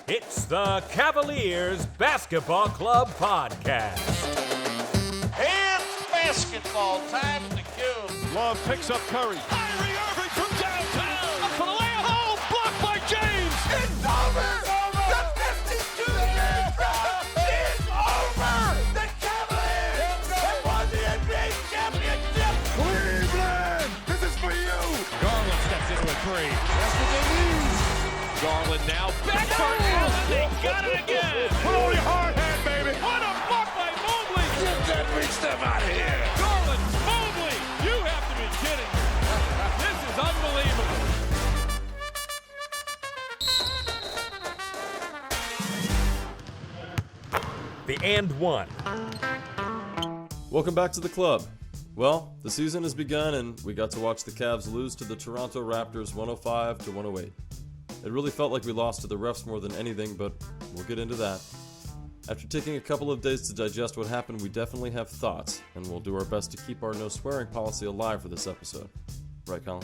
It's the Cavaliers Basketball Club Podcast. It's basketball time in the cube. Love picks up Curry. Kyrie Irving from downtown. Up for the layup. Oh, blocked by James. It's over. The 52-year drought is over. The Cavaliers have won the NBA championship. Cleveland, this is for you. Garland steps into a three. That's what they need. Garland now back for Allen. They got it again. Put on your hard hand, baby. What a block by Mobley. Get that big stuff out of here. Garland, Mobley, you have to be kidding me. This is unbelievable. The and one. Welcome back to the club. Well, the season has begun and we got to watch the Cavs lose to the Toronto Raptors 105-108. It really felt like we lost to the refs more than anything, but we'll get into that. After taking a couple of days to digest what happened, we definitely have thoughts, and we'll do our best to keep our no swearing policy alive for this episode. Right, Colin?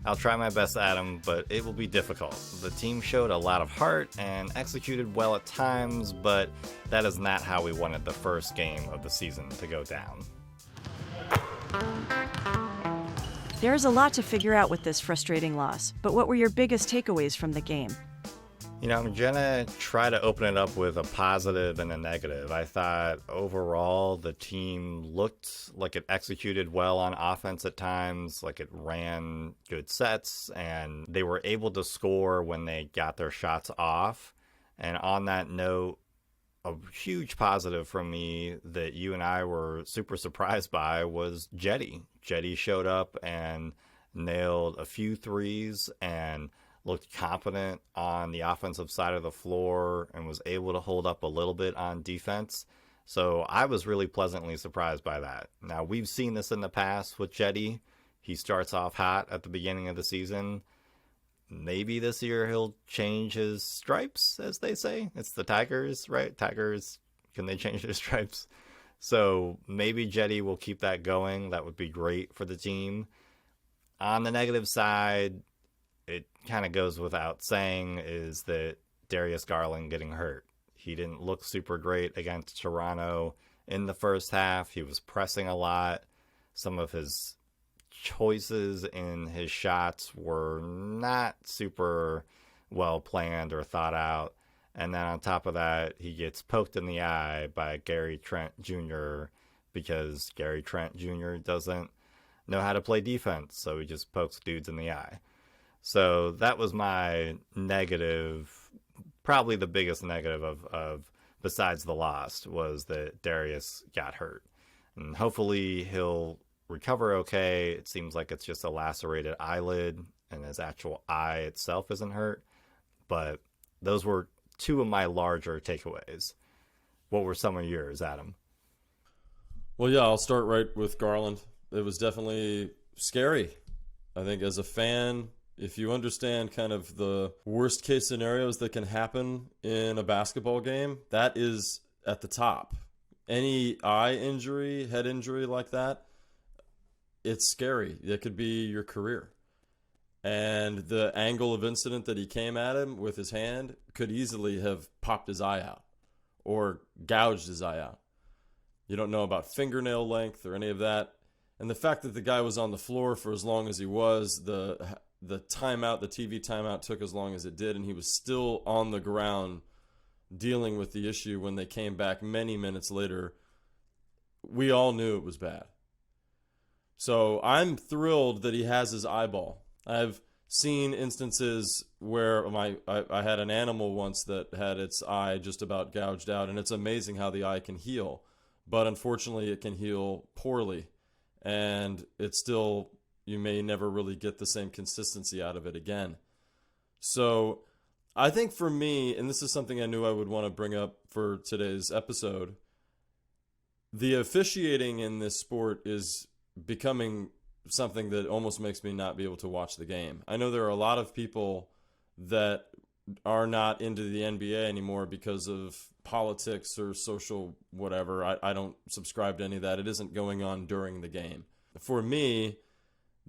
I'll try my best, Adam, but it will be difficult. The team showed a lot of heart and executed well at times, but that is not how we wanted the first game of the season to go down. There's a lot to figure out with this frustrating loss, but what were your biggest takeaways from the game? You know, I'm gonna try to open it up with a positive and a negative. I thought overall the team looked like it executed well on offense at times, like it ran good sets, and they were able to score when they got their shots off. And on that note, a huge positive from me that you and I were super surprised by was Cedi. Cedi showed up and nailed a few threes and looked competent on the offensive side of the floor and was able to hold up a little bit on defense. So I was really pleasantly surprised by that. Now, we've seen this in the past with Cedi. He starts off hot at the beginning of the season. Maybe this year he'll change his stripes, as they say. It's the Tigers, right? Tigers, can they change their stripes? So maybe Cedi will keep that going. That would be great for the team. On the negative side, it kind of goes without saying, is that Darius Garland getting hurt. He didn't look super great against Toronto in the first half. He was pressing a lot. Some of his choices in his shots were not super well planned or thought out. And then on top of that, he gets poked in the eye by Gary Trent Jr. because Gary Trent Jr. doesn't know how to play defense. So he just pokes dudes in the eye. So that was my negative, probably the biggest negative of besides the loss, was that Darius got hurt. And hopefully he'll recover okay. It seems like it's just a lacerated eyelid and his actual eye itself isn't hurt. But those were two of my larger takeaways. What were some of yours, Adam? Well, yeah, I'll start right with Garland. It was definitely scary. I think as a fan, if you understand kind of the worst case scenarios that can happen in a basketball game, that is at the top. Any eye injury, head injury like that, it's scary. It could be your career. And the angle of incident that he came at him with his hand could easily have popped his eye out or gouged his eye out. You don't know about fingernail length or any of that. And the fact that the guy was on the floor for as long as he was, the timeout, the TV timeout took as long as it did, and he was still on the ground dealing with the issue when they came back many minutes later. We all knew it was bad. So I'm thrilled that he has his eyeball. I've seen instances where I had an animal once that had its eye just about gouged out, and it's amazing how the eye can heal. But unfortunately, it can heal poorly, and it's still, you may never really get the same consistency out of it again. So I think for me, and this is something I knew I would want to bring up for today's episode, the officiating in this sport is becoming something that almost makes me not be able to watch the game. I know there are a lot of people that are not into the NBA anymore because of politics or social whatever. I don't subscribe to any of that. It isn't going on during the game. For me,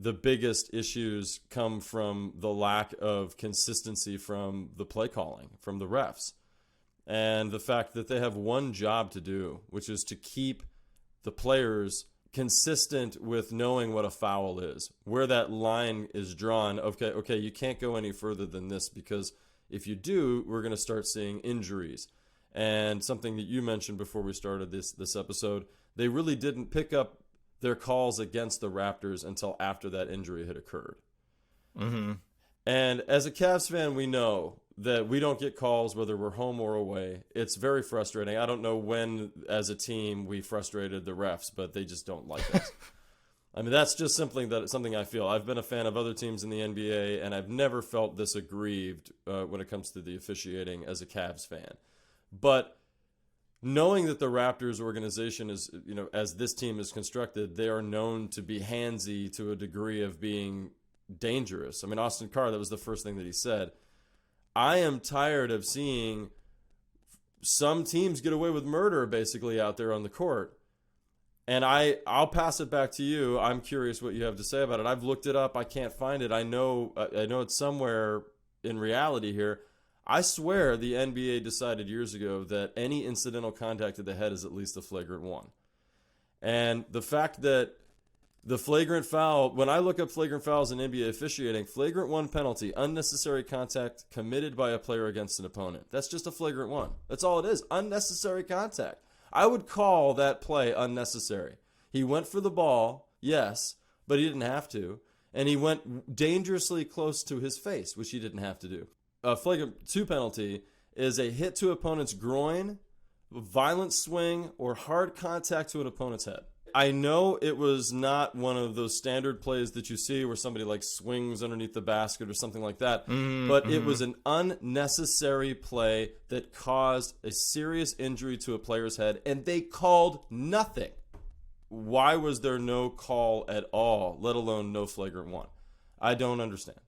the biggest issues come from the lack of consistency from the play calling, from the refs. And the fact that they have one job to do, which is to keep the players consistent with knowing what a foul is, where that line is drawn. Okay, you can't go any further than this, because if you do, we're going to start seeing injuries. And something that you mentioned before we started this episode, they really didn't pick up their calls against the Raptors until after that injury had occurred. Mm-hmm. And as a Cavs fan, we know that we don't get calls whether we're home or away. It's very frustrating. I don't know when, as a team, we frustrated the refs, but they just don't like us. I mean, that's just something I feel. I've been a fan of other teams in the NBA, and I've never felt this aggrieved when it comes to the officiating as a Cavs fan. But knowing that the Raptors organization is, as this team is constructed, they are known to be handsy to a degree of being dangerous. I mean, Austin Carr, that was the first thing that he said. I am tired of seeing some teams get away with murder basically out there on the court. And I'll pass it back to you. I'm curious what you have to say about it. I've looked it up. I can't find it. I know it's somewhere in reality here. I swear the NBA decided years ago that any incidental contact to the head is at least a flagrant one. And the fact that the flagrant foul, when I look up flagrant fouls in NBA officiating, flagrant one penalty, unnecessary contact committed by a player against an opponent. That's just a flagrant one. That's all it is, unnecessary contact. I would call that play unnecessary. He went for the ball, yes, but he didn't have to. And he went dangerously close to his face, which he didn't have to do. A flagrant 2 penalty is a hit to opponent's groin, violent swing, or hard contact to an opponent's head. I know it was not one of those standard plays that you see where somebody like swings underneath the basket or something like that, but it was an unnecessary play that caused a serious injury to a player's head, and they called nothing. Why was there no call at all, let alone no flagrant one? I don't understand.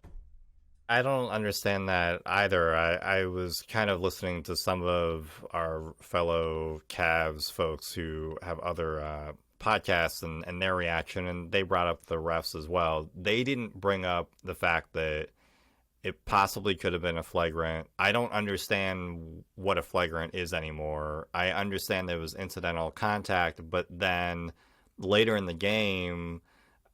I don't understand that either. I was kind of listening to some of our fellow Cavs folks who have other podcasts and their reaction, and they brought up the refs as well. They didn't bring up the fact that it possibly could have been a flagrant. I don't understand what a flagrant is anymore. I understand there was incidental contact, but then later in the game,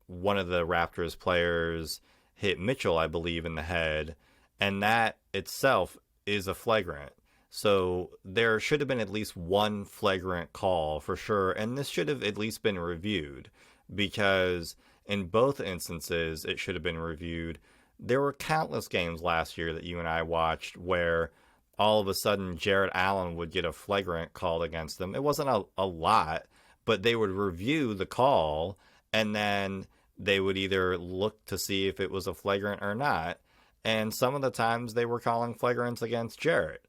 one of the Raptors players hit Mitchell, I believe, in the head, and that itself is a flagrant. So there should have been at least one flagrant call for sure, and this should have at least been reviewed, because in both instances it should have been reviewed. There were countless games last year that you and I watched where all of a sudden Jarrett Allen would get a flagrant called against them. It wasn't a lot, but they would review the call, and then they would either look to see if it was a flagrant or not. And some of the times they were calling flagrants against Jarrett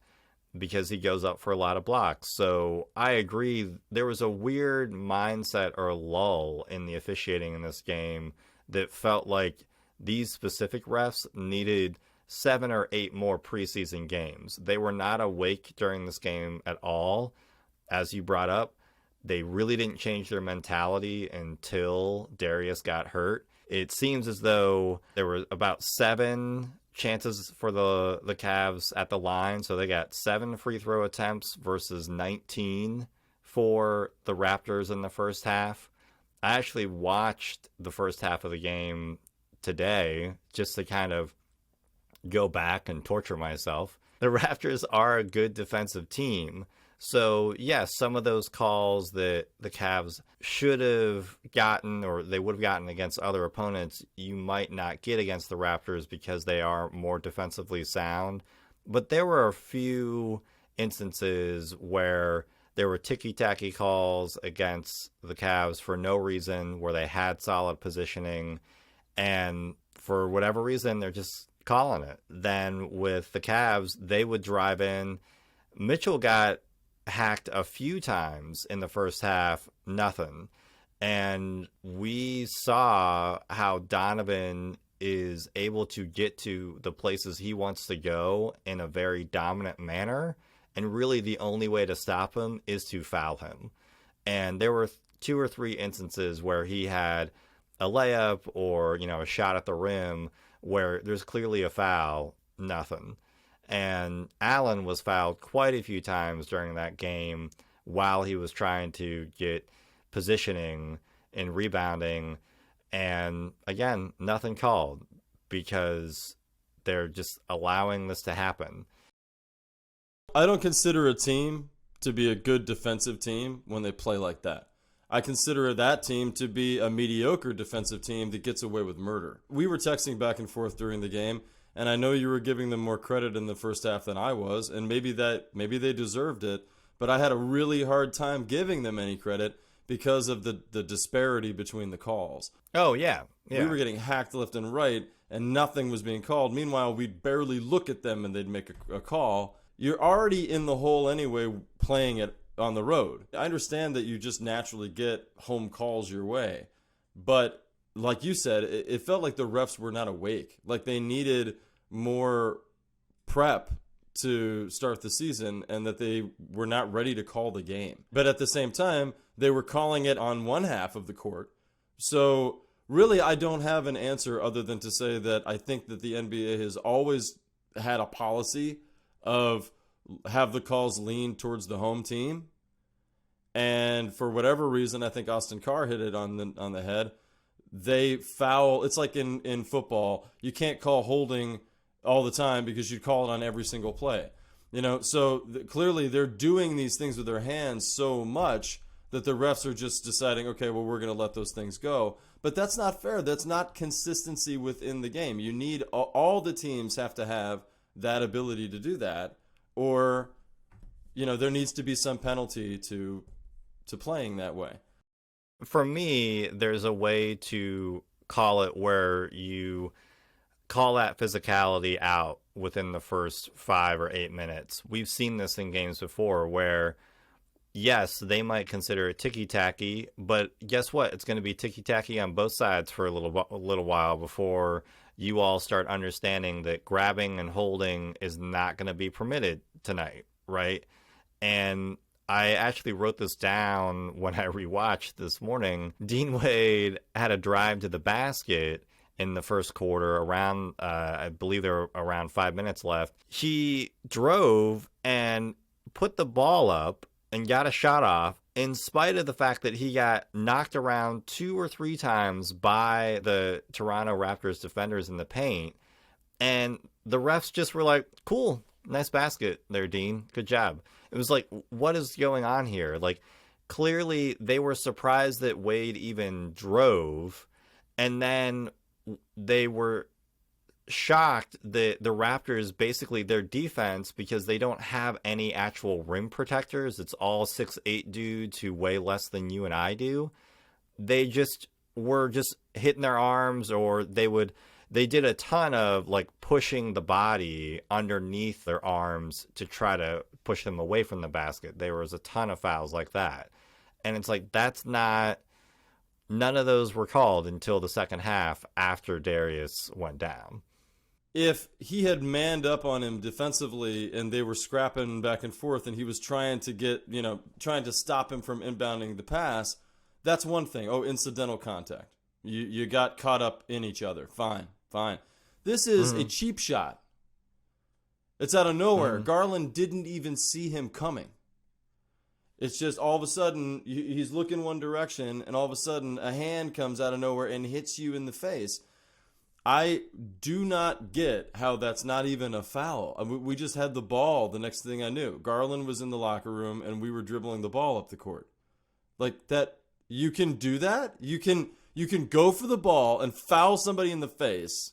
because he goes up for a lot of blocks. So I agree. There was a weird mindset or lull in the officiating in this game that felt like these specific refs needed 7 or 8 more preseason games. They were not awake during this game at all. As you brought up, they really didn't change their mentality until Darius got hurt. It seems as though there were about 7 chances for the Cavs at the line. So they got 7 free throw attempts versus 19 for the Raptors in the first half. I actually watched the first half of the game today just to kind of go back and torture myself. The Raptors are a good defensive team. So, yes, some of those calls that the Cavs should have gotten or they would have gotten against other opponents, you might not get against the Raptors because they are more defensively sound. But there were a few instances where there were ticky-tacky calls against the Cavs for no reason, where they had solid positioning, and for whatever reason, they're just calling it. Then with the Cavs, they would drive in. Mitchell got hacked a few times in the first half, nothing. And we saw how Donovan is able to get to the places he wants to go in a very dominant manner. And really the only way to stop him is to foul him. And there were 2 or 3 instances where he had a layup or, a shot at the rim where there's clearly a foul, nothing. And Allen was fouled quite a few times during that game while he was trying to get positioning and rebounding. And again, nothing called because they're just allowing this to happen. I don't consider a team to be a good defensive team when they play like that. I consider that team to be a mediocre defensive team that gets away with murder. We were texting back and forth during the game, and I know you were giving them more credit in the first half than I was, and maybe they deserved it, but I had a really hard time giving them any credit because of the disparity between the calls. Oh, yeah. We were getting hacked left and right, and nothing was being called. Meanwhile, we'd barely look at them, and they'd make a call. You're already in the hole anyway playing it on the road. I understand that you just naturally get home calls your way, but like you said, it felt like the refs were not awake. Like they needed more prep to start the season and that they were not ready to call the game. But at the same time, they were calling it on one half of the court. So really, I don't have an answer other than to say that I think that the NBA has always had a policy of have the calls lean towards the home team. And for whatever reason, I think Austin Carr hit it on the head. They foul. It's like in football, you can't call holding all the time because you call it on every single play. So clearly they're doing these things with their hands so much that the refs are just deciding, okay, well, we're going to let those things go. But that's not fair. That's not consistency within the game. You need all the teams have to have that ability to do that, or there needs to be some penalty to playing that way. For me, there's a way to call it where you call that physicality out within the first 5 or 8 minutes. We've seen this in games before where, yes, they might consider it ticky-tacky, but guess what? It's going to be ticky-tacky on both sides for a little while before you all start understanding that grabbing and holding is not going to be permitted tonight, right? And I actually wrote this down when I rewatched this morning. Dean Wade had a drive to the basket in the first quarter around, I believe there were around 5 minutes left. He drove and put the ball up and got a shot off in spite of the fact that he got knocked around 2 or 3 times by the Toronto Raptors defenders in the paint. And the refs just were like, cool, nice basket there, Dean. Good job. It was like, what is going on here? Like, clearly they were surprised that Wade even drove. And then they were shocked that the Raptors, basically their defense, because they don't have any actual rim protectors, it's all 6'8" dudes who weigh less than you and I do. They just were just hitting their arms, or they did a ton of like pushing the body underneath their arms to try to push them away from the basket. There was a ton of fouls like that. And it's like, none of those were called until the second half after Darius went down. If he had manned up on him defensively and they were scrapping back and forth and he was trying to stop him from inbounding the pass, that's one thing. Oh, incidental contact. You got caught up in each other. Fine. This is a cheap shot. It's out of nowhere. Garland didn't even see him coming. It's just all of a sudden he's looking one direction and all of a sudden a hand comes out of nowhere and hits you in the face. I do not get how that's not even a foul. I mean, we just had the ball. The next thing I knew, Garland was in the locker room and we were dribbling the ball up the court. Like that, you can do that? You can go for the ball and foul somebody in the face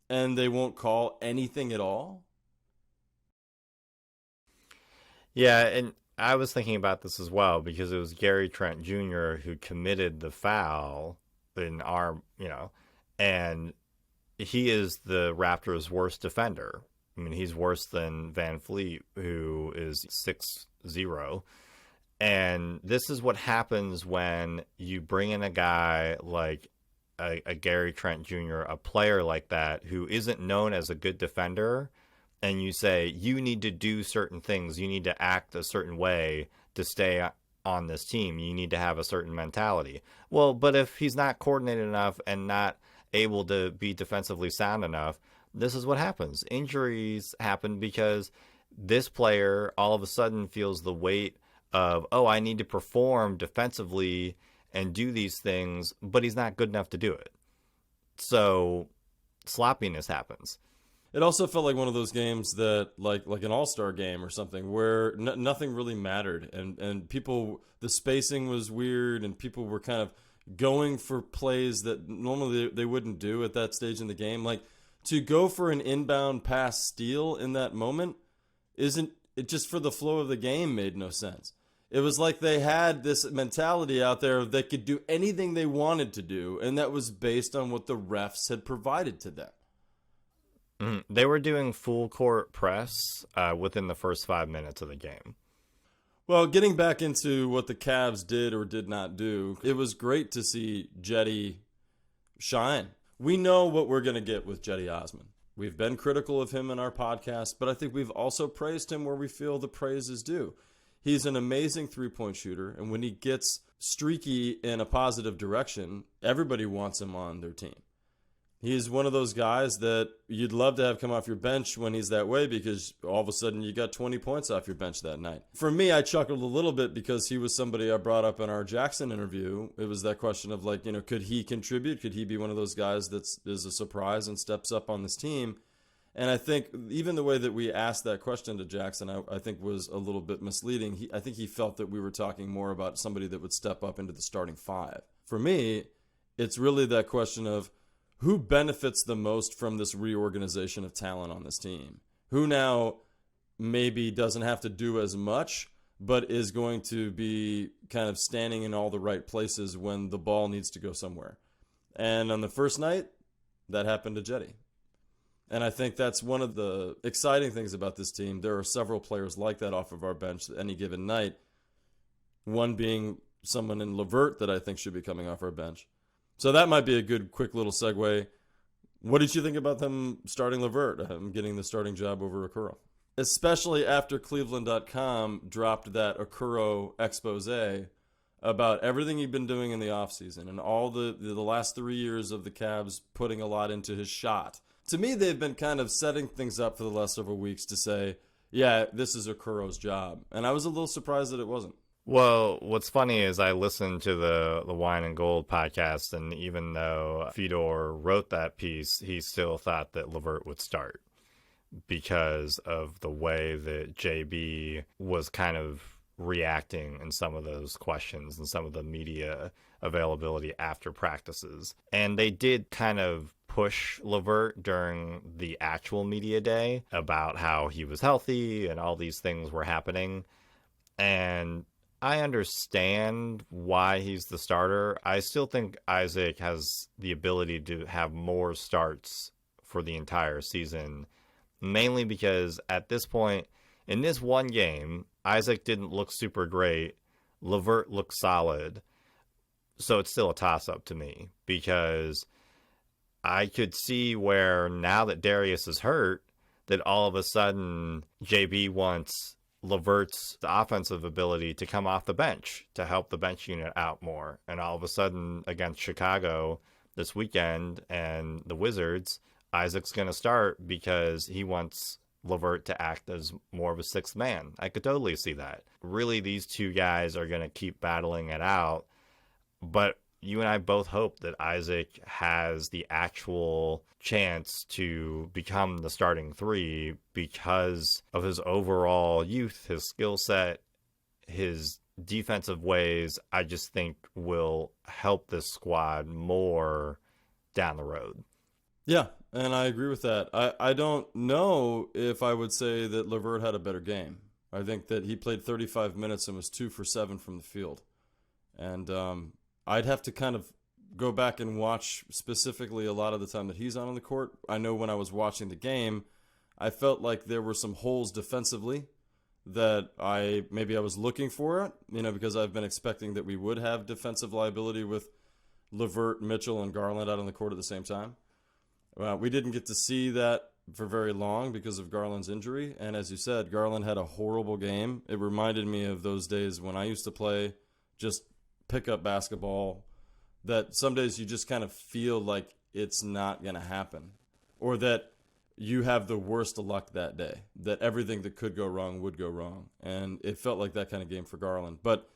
and they won't call anything at all? Yeah, and I was thinking about this as well because it was Gary Trent Jr. who committed the foul in our, and he is the Raptors' worst defender. I mean, he's worse than Van Fleet, who is 6'0". And this is what happens when you bring in a guy like a Gary Trent Jr., a player like that, who isn't known as a good defender, and you say, you need to do certain things, you need to act a certain way to stay on this team. You need to have a certain mentality. Well, but if he's not coordinated enough and not able to be defensively sound enough, this is what happens. Injuries happen because this player all of a sudden feels the weight of, oh, I need to perform defensively and do these things, but he's not good enough to do it. So sloppiness happens. It also felt like one of those games that, like an all-star game or something, where nothing really mattered, and people, the spacing was weird, and people were kind of going for plays that normally they wouldn't do at that stage in the game. Like, to go for an inbound pass steal in that moment it just for the flow of the game made no sense. It was like they had this mentality out there they could do anything they wanted to do, and that was based on what the refs had provided to them. They were doing full court press within the first 5 minutes of the game. Well, getting back into what the Cavs did or did not do, it was great to see Cedi shine. We know what we're going to get with Cedi Osman. We've been critical of him in our podcast, but I think we've also praised him where we feel the praise is due. He's an amazing three-point shooter, and when he gets streaky in a positive direction, everybody wants him on their team. He's one of those guys that you'd love to have come off your bench when he's that way, because all of a sudden you got 20 points off your bench that night. For me, I chuckled a little bit because he was somebody I brought up in our Jackson interview. It was that question of, like, could he contribute? Could he be one of those guys that is a surprise and steps up on this team? And I think even the way that we asked that question to Jackson, I think was a little bit misleading. I think he felt that we were talking more about somebody that would step up into the starting five. For me, it's really that question of, who benefits the most from this reorganization of talent on this team? Who now maybe doesn't have to do as much, but is going to be kind of standing in all the right places when the ball needs to go somewhere? And on the first night, that happened to Cedi. And I think that's one of the exciting things about this team. There are several players like that off of our bench any given night. One being someone in LeVert that I think should be coming off our bench. So that might be a good, quick little segue. What did you think about them starting LeVert, getting the starting job over Okoro? Especially after Cleveland.com dropped that Okoro expose about everything he'd been doing in the offseason and all the last 3 years of the Cavs putting a lot into his shot. To me, they've been kind of setting things up for the last several weeks to say, yeah, this is Okoro's job. And I was a little surprised that it wasn't. Well, what's funny is I listened to the Wine and Gold podcast, and even though Fedor wrote that piece, he still thought that LeVert would start because of the way that JB was kind of reacting in some of those questions and some of the media availability after practices. And they did kind of push LeVert during the actual media day about how he was healthy and all these things were happening. And I understand why he's the starter. I still think Isaac has the ability to have more starts for the entire season, mainly because at this point, in this one game, Isaac didn't look super great. LeVert looked solid. So it's still a toss-up to me, because I could see where now that Darius is hurt, that all of a sudden JB wants LeVert's offensive ability to come off the bench to help the bench unit out more. And all of a sudden against Chicago this weekend and the Wizards, Isaac's going to start because he wants LeVert to act as more of a sixth man. I could totally see that. Really, these two guys are going to keep battling it out. But you and I both hope that Isaac has the actual chance to become the starting three because of his overall youth, his skill set, his defensive ways. I just think will help this squad more down the road. Yeah, and I agree with that. I don't know if I would say that LeVert had a better game. I think that he played 35 minutes and was 2 for 7 from the field. And I'd have to kind of go back and watch specifically a lot of the time that he's on the court. I know when I was watching the game, I felt like there were some holes defensively that I was looking for it, because I've been expecting that we would have defensive liability with LeVert, Mitchell, and Garland out on the court at the same time. We didn't get to see that for very long because of Garland's injury. And as you said, Garland had a horrible game. It reminded me of those days when I used to play just pickup basketball, that some days you just kind of feel like it's not going to happen, or that you have the worst of luck that day, that everything that could go wrong would go wrong. And it felt like that kind of game for Garland. But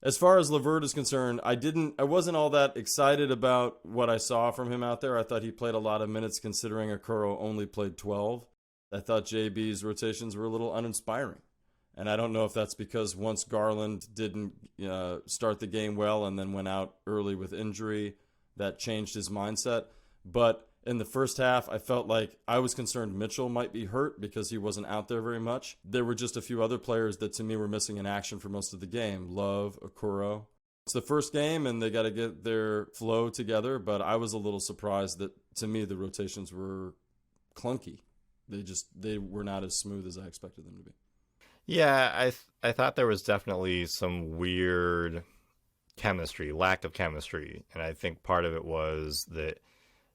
as far as LeVert is concerned, I wasn't all that excited about what I saw from him out there. I thought he played a lot of minutes considering Okoro only played 12. I thought JB's rotations were a little uninspiring. And I don't know if that's because once Garland didn't start the game well and then went out early with injury, that changed his mindset. But in the first half, I felt like I was concerned Mitchell might be hurt because he wasn't out there very much. There were just a few other players that to me were missing in action for most of the game. Love, Okoro. It's the first game and they got to get their flow together, but I was a little surprised that to me the rotations were clunky. They were not as smooth as I expected them to be. Yeah, I thought there was definitely some weird chemistry, lack of chemistry. And I think part of it was that,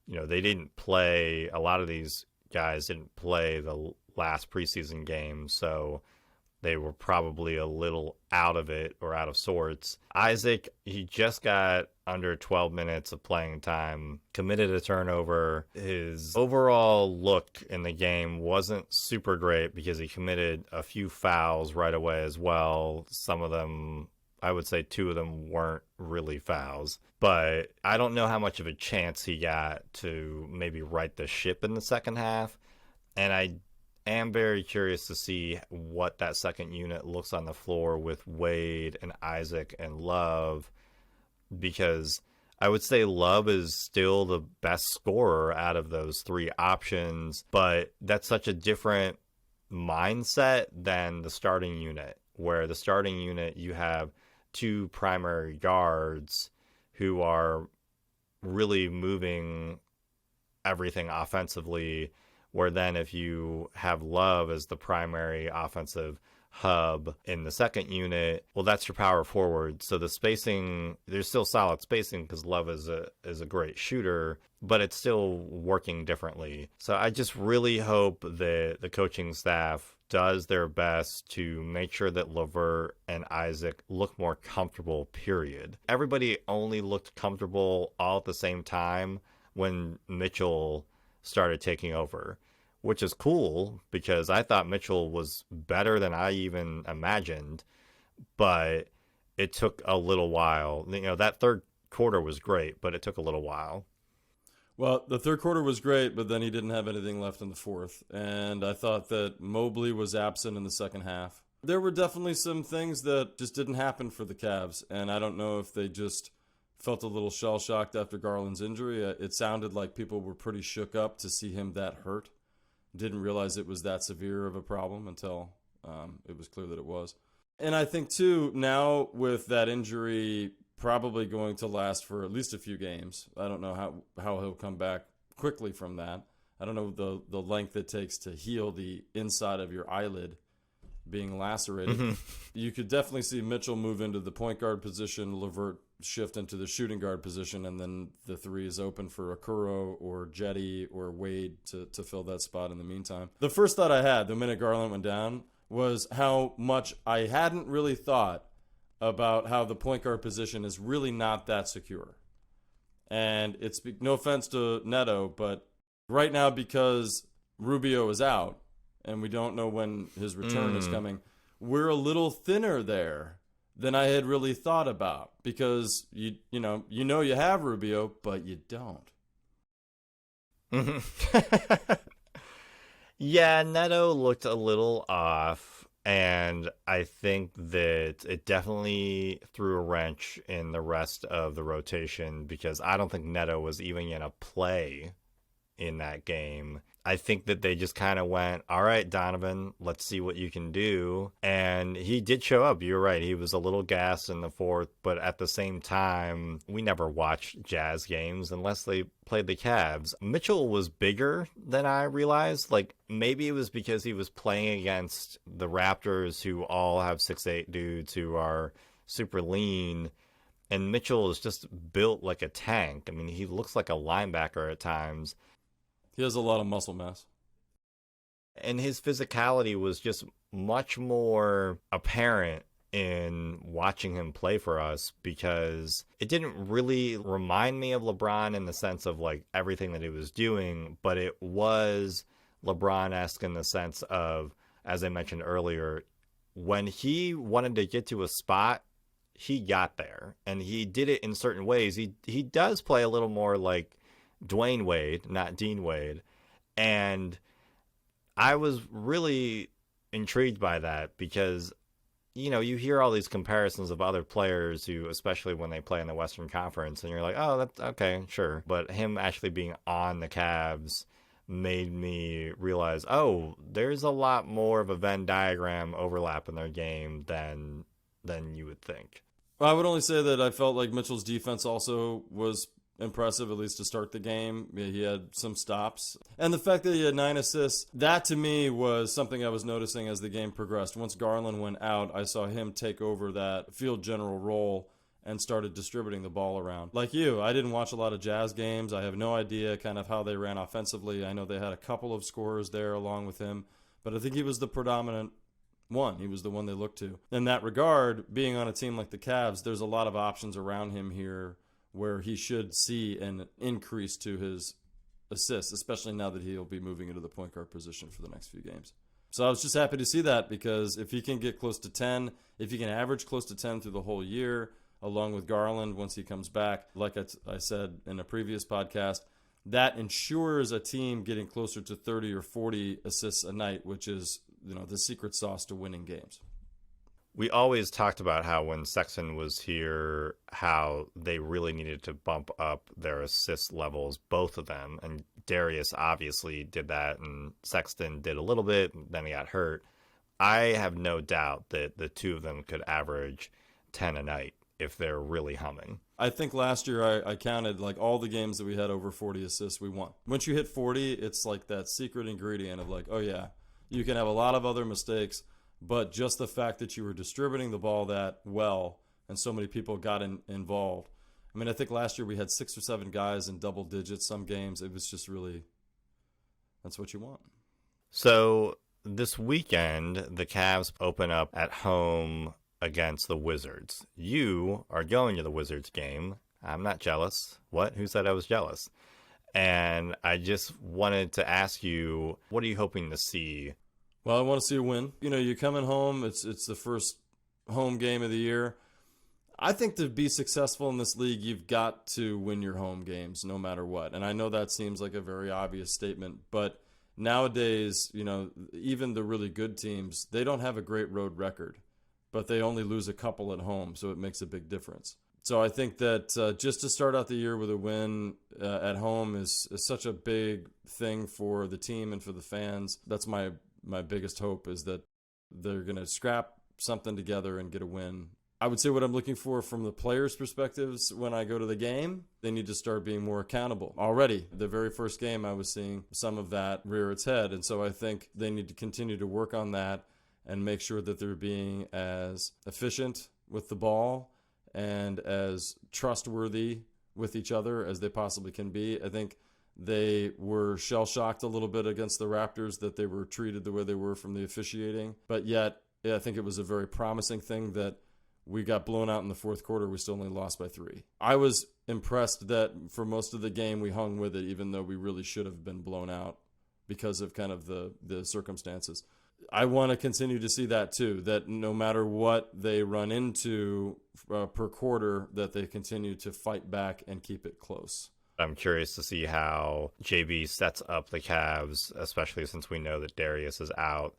they didn't play, a lot of these guys didn't play the last preseason game, so they were probably a little out of it or out of sorts. Isaac, he just got under 12 minutes of playing time, committed a turnover. His overall look in the game wasn't super great because he committed a few fouls right away as well. Some of them, I would say 2 of them weren't really fouls. But I don't know how much of a chance he got to maybe right the ship in the second half. And I am very curious to see what that second unit looks on the floor with Wade and Isaac and Love, because I would say Love is still the best scorer out of those 3 options, but that's such a different mindset than the starting unit, where the starting unit you have 2 primary guards who are really moving everything offensively, where then if you have Love as the primary offensive hub in the second unit, well, that's your power forward. So the spacing, there's still solid spacing because Love is a great shooter, but it's still working differently. So I just really hope that the coaching staff does their best to make sure that LeVert and Isaac look more comfortable, period. Everybody only looked comfortable all at the same time when Mitchell started taking over, which is cool because I thought Mitchell was better than I even imagined, but it took a little while. That third quarter was great, but it took a little while. Well, the third quarter was great, but then he didn't have anything left in the fourth. And I thought that Mobley was absent in the second half. There were definitely some things that just didn't happen for the Cavs. And I don't know if they just felt a little shell-shocked after Garland's injury. It sounded like people were pretty shook up to see him that hurt. Didn't realize it was that severe of a problem until it was clear that it was. And I think, too, now with that injury probably going to last for at least a few games. I don't know how he'll come back quickly from that. I don't know the length it takes to heal the inside of your eyelid being lacerated. Mm-hmm. You could definitely see Mitchell move into the point guard position, LeVert shift into the shooting guard position, and then the 3 is open for Okoro or Cedi or Wade to fill that spot in the meantime. The first thought I had the minute Garland went down was how much I hadn't really thought about how the point guard position is really not that secure. And it's no offense to Neto, but right now because Rubio is out and we don't know when his return is coming, we're a little thinner there than I had really thought about, because you know you have Rubio, but you don't. Yeah, Neto looked a little off. And I think that it definitely threw a wrench in the rest of the rotation, because I don't think Neto was even going to play in that game. I think that they just kind of went, all right, Donovan, let's see what you can do. And he did show up. You're right. He was a little gassed in the fourth. But at the same time, we never watched Jazz games unless they played the Cavs. Mitchell was bigger than I realized. Like, maybe it was because he was playing against the Raptors, who all have 6'8" dudes who are super lean. And Mitchell is just built like a tank. I mean, he looks like a linebacker at times. He has a lot of muscle mass. And his physicality was just much more apparent in watching him play for us, because it didn't really remind me of LeBron in the sense of like everything that he was doing, but it was LeBron-esque in the sense of, as I mentioned earlier, when he wanted to get to a spot, he got there, and he did it in certain ways. He does play a little more like Dwayne Wade, not Dean Wade, and I was really intrigued by that because, you know, you hear all these comparisons of other players who, especially when they play in the Western Conference, and you're like, oh, that's okay, sure. But him actually being on the Cavs made me realize, oh, there's a lot more of a Venn diagram overlap in their game than you would think. Well, I would only say that I felt like Mitchell's defense also was impressive, at least to start the game. Yeah, he had some stops. And the fact that he had 9 assists, that to me was something I was noticing as the game progressed. Once Garland went out, I saw him take over that field general role and started distributing the ball around. Like you, I didn't watch a lot of Jazz games. I have no idea kind of how they ran offensively. I know they had a couple of scorers there along with him, but I think he was the predominant one. He was the one they looked to. In that regard, being on a team like the Cavs, there's a lot of options around him here where he should see an increase to his assists, especially now that he'll be moving into the point guard position for the next few games. So I was just happy to see that, because if he can get close to 10, if he can average close to 10 through the whole year, along with Garland once he comes back, like I said in a previous podcast, that ensures a team getting closer to 30 or 40 assists a night, which is, you know, the secret sauce to winning games. We always talked about how when Sexton was here, how they really needed to bump up their assist levels, both of them. And Darius obviously did that, and Sexton did a little bit, then he got hurt. I have no doubt that the two of them could average 10 a night if they're really humming. I think last year I counted like all the games that we had over 40 assists, we won. Once you hit 40, it's like that secret ingredient of like, oh yeah, you can have a lot of other mistakes, but just the fact that you were distributing the ball that well and so many people got involved. I mean, I think last year we had 6 or 7 guys in double digits some games. It was just really, that's what you want. So this weekend, the Cavs open up at home against the Wizards. You are going to the Wizards game. I'm not jealous. What? Who said I was jealous? And I just wanted to ask you, what are you hoping to see? Well, I want to see a win. You know, you're coming home. It's the first home game of the year. I think to be successful in this league, you've got to win your home games no matter what. And I know that seems like a very obvious statement, but nowadays, you know, even the really good teams, they don't have a great road record, but they only lose a couple at home, so it makes a big difference. So I think that just to start out the year with a win at home is such a big thing for the team and for the fans. That's my biggest hope, is that they're going to scrap something together and get a win. I would say what I'm looking for from the players' perspectives when I go to the game, they need to start being more accountable. Already, the very first game, I was seeing some of that rear its head. And so I think they need to continue to work on that and make sure that they're being as efficient with the ball and as trustworthy with each other as they possibly can be. I think they were shell-shocked a little bit against the Raptors that they were treated the way they were from the officiating. But yet, I think it was a very promising thing that we got blown out in the fourth quarter. We still only lost by 3. I was impressed that for most of the game we hung with it, even though we really should have been blown out because of kind of the circumstances. I want to continue to see that too, that no matter what they run into per quarter, that they continue to fight back and keep it close. I'm curious to see how JB sets up the Cavs, especially since we know that Darius is out.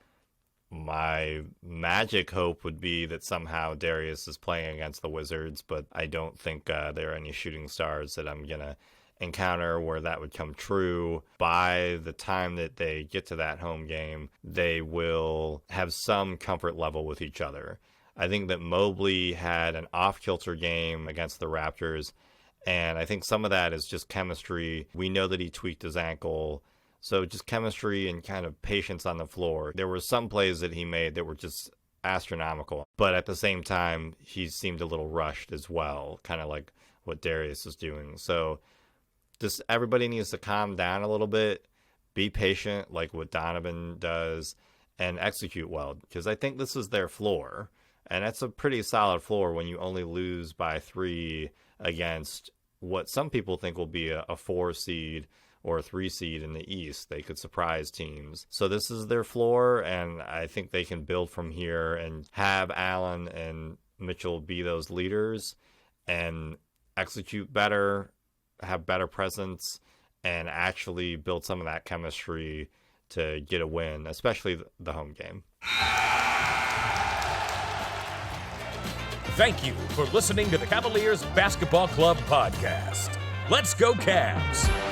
My magic hope would be that somehow Darius is playing against the Wizards, but I don't think there are any shooting stars that I'm going to encounter where that would come true. By the time that they get to that home game, they will have some comfort level with each other. I think that Mobley had an off-kilter game against the Raptors, and I think some of that is just chemistry. We know that he tweaked his ankle, so just chemistry and kind of patience on the floor. There were some plays that he made that were just astronomical, but at the same time, he seemed a little rushed as well, kind of like what Darius is doing. So just everybody needs to calm down a little bit be patient like what Donovan does, and execute well, because I think this is their floor. And that's a pretty solid floor when you only lose by 3 against what some people think will be a 4 seed or a 3 seed in the East. They could surprise teams. So this is their floor, and I think they can build from here and have Allen and Mitchell be those leaders and execute better, have better presence, and actually build some of that chemistry to get a win, especially the home game. Thank you for listening to the Cavaliers Basketball Club podcast. Let's go Cavs!